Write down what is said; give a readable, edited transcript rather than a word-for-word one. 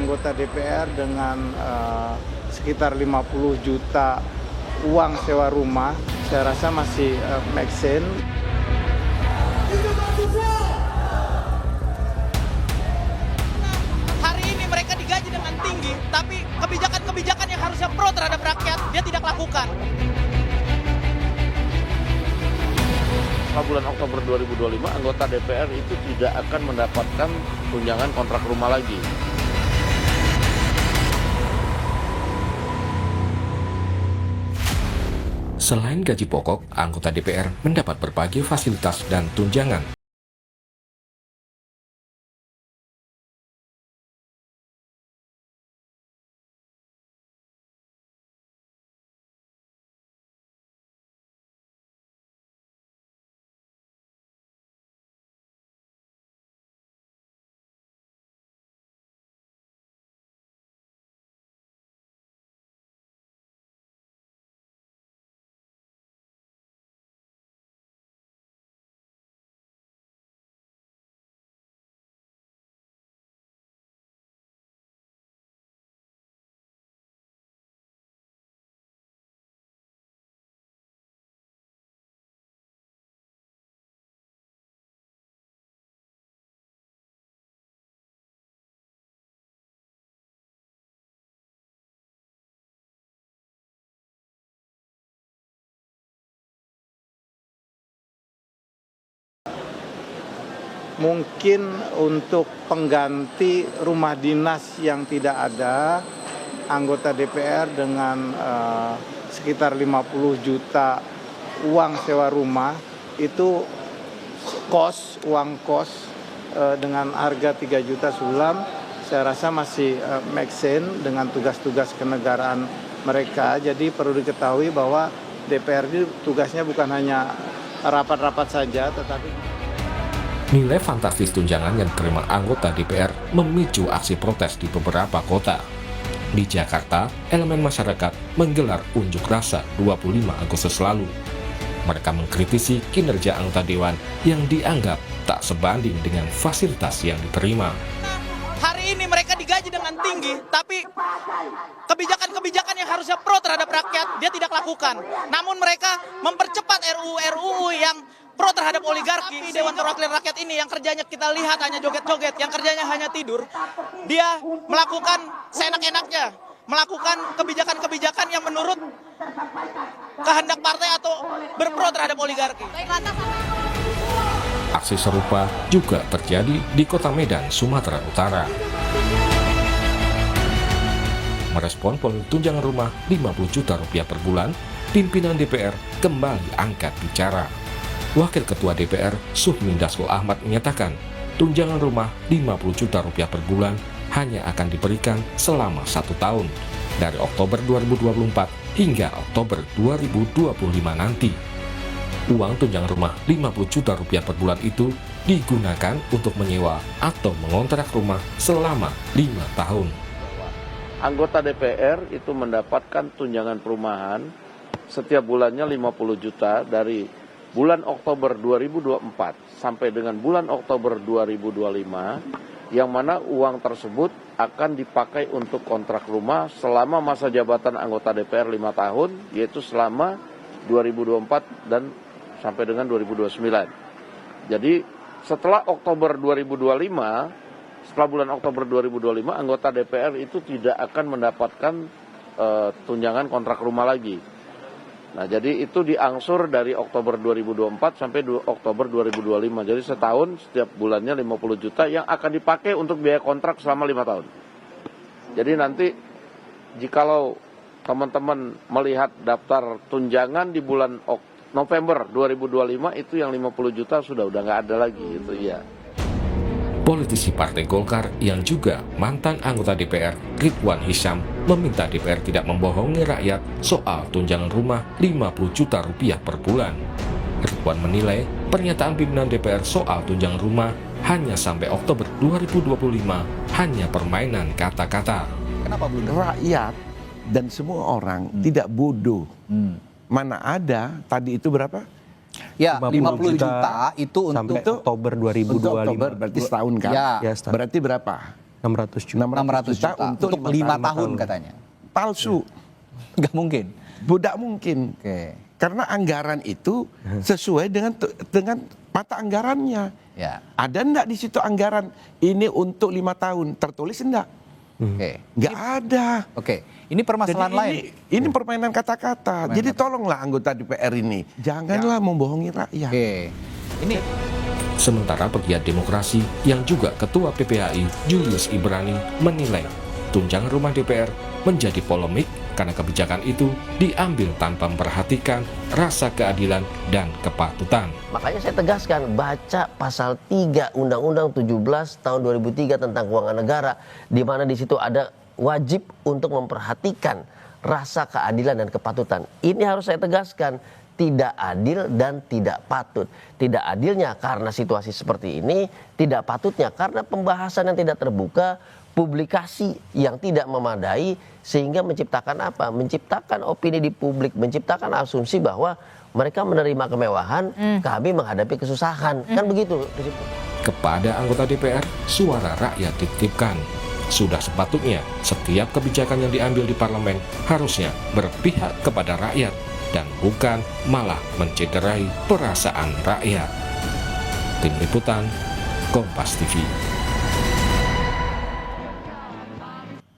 anggota DPR dengan sekitar 50 juta uang sewa rumah, saya rasa masih make sense. Hari ini mereka digaji dengan tinggi, tapi kebijakan-kebijakan yang harusnya pro terhadap rakyat, dia tidak lakukan. Setelah bulan Oktober 2025, anggota DPR itu tidak akan mendapatkan tunjangan kontrak rumah lagi. Selain gaji pokok, anggota DPR mendapat berbagai fasilitas dan tunjangan. Mungkin untuk pengganti rumah dinas yang tidak ada, anggota DPR dengan sekitar 50 juta uang sewa rumah, itu uang kos dengan harga 3 juta sebulan, saya rasa masih make sense dengan tugas-tugas kenegaraan mereka. Jadi perlu diketahui bahwa DPR itu tugasnya bukan hanya rapat-rapat saja, tetapi Nilai fantastis tunjangan yang diterima anggota DPR memicu aksi protes di beberapa kota. Di Jakarta, elemen masyarakat menggelar unjuk rasa 25 Agustus lalu. Mereka mengkritisi kinerja anggota dewan yang dianggap tak sebanding dengan fasilitas yang diterima. Hari ini mereka digaji dengan tinggi, tapi kebijakan-kebijakan yang harusnya pro terhadap rakyat, dia tidak lakukan. Namun mereka mempercepat RUU yang pro terhadap oligarki. Dewan Perwakilan Rakyat ini yang kerjanya kita lihat hanya joget-joget, yang kerjanya hanya tidur. Dia melakukan seenak-enaknya, melakukan kebijakan-kebijakan yang menurut kehendak partai atau berpro terhadap oligarki. Aksi serupa juga terjadi di Kota Medan, Sumatera Utara. Merespon polemik tunjangan rumah 50 juta rupiah per bulan, pimpinan DPR kembali angkat bicara. Wakil Ketua DPR, Suhmi Dasko Ahmad menyatakan, tunjangan rumah 50 juta rupiah per bulan hanya akan diberikan selama 1 tahun, dari Oktober 2024 hingga Oktober 2025 nanti. Uang tunjangan rumah 50 juta rupiah per bulan itu digunakan untuk menyewa atau mengontrak rumah selama 5 tahun. Anggota DPR itu mendapatkan tunjangan perumahan setiap bulannya 50 juta dari bulan Oktober 2024 sampai dengan bulan Oktober 2025, yang mana uang tersebut akan dipakai untuk kontrak rumah selama masa jabatan anggota DPR 5 tahun, yaitu selama 2024 dan sampai dengan 2029. Jadi setelah Oktober 2025, setelah bulan Oktober 2025, anggota DPR itu tidak akan mendapatkan tunjangan kontrak rumah lagi. Nah, jadi itu diangsur dari Oktober 2024 sampai Oktober 2025. Jadi setahun setiap bulannya 50 juta yang akan dipakai untuk biaya kontrak selama 5 tahun. Jadi nanti jikalau teman-teman melihat daftar tunjangan di bulan November 2025, itu yang 50 juta sudah nggak ada lagi gitu ya. Politisi Partai Golkar yang juga mantan anggota DPR, Ridwan Hisyam, meminta DPR tidak membohongi rakyat soal tunjangan rumah 50 juta rupiah per bulan. Ridwan menilai pernyataan pimpinan DPR soal tunjangan rumah hanya sampai Oktober 2025 hanya permainan kata-kata. Kenapa belum? Rakyat dan semua orang tidak bodoh. Mana ada tadi itu berapa? Ya, 50 juta itu sampai untuk Oktober 2025. Untuk Oktober berarti setahun kan? Ya. Ya, setahun. Berarti berapa? 600 juta. 600 juta untuk 5 tahun katanya. Palsu. Nggak mungkin. Tidak mungkin. Oke. Karena anggaran itu sesuai dengan mata anggarannya. Ya. Ada enggak di situ anggaran ini untuk 5 tahun? Tertulis enggak? Oke. Enggak ada. Oke. Ini permasalahan Jadi lain. ini permainan kata-kata. Jadi tolonglah anggota DPR ini, janganlah membohongi rakyat. Oke. Ini Sementara pegiat demokrasi yang juga Ketua PPHI Julius Ibrani menilai tunjangan rumah DPR menjadi polemik karena kebijakan itu diambil tanpa memperhatikan rasa keadilan dan kepatutan. Makanya saya tegaskan, baca pasal 3 Undang-Undang 17 tahun 2003 tentang keuangan negara, di mana di situ ada wajib untuk memperhatikan rasa keadilan dan kepatutan. Ini harus saya tegaskan, tidak adil dan tidak patut. Tidak adilnya karena situasi seperti ini, tidak patutnya karena pembahasan yang tidak terbuka, publikasi yang tidak memadai, sehingga menciptakan apa? Menciptakan opini di publik, menciptakan asumsi bahwa mereka menerima kemewahan, kami menghadapi kesusahan. Kan begitu. Kepada anggota DPR, suara rakyat dititipkan. Sudah sepatutnya setiap kebijakan yang diambil di parlemen harusnya berpihak kepada rakyat dan bukan malah mencederai perasaan rakyat. Tim Liputan, Kompas TV.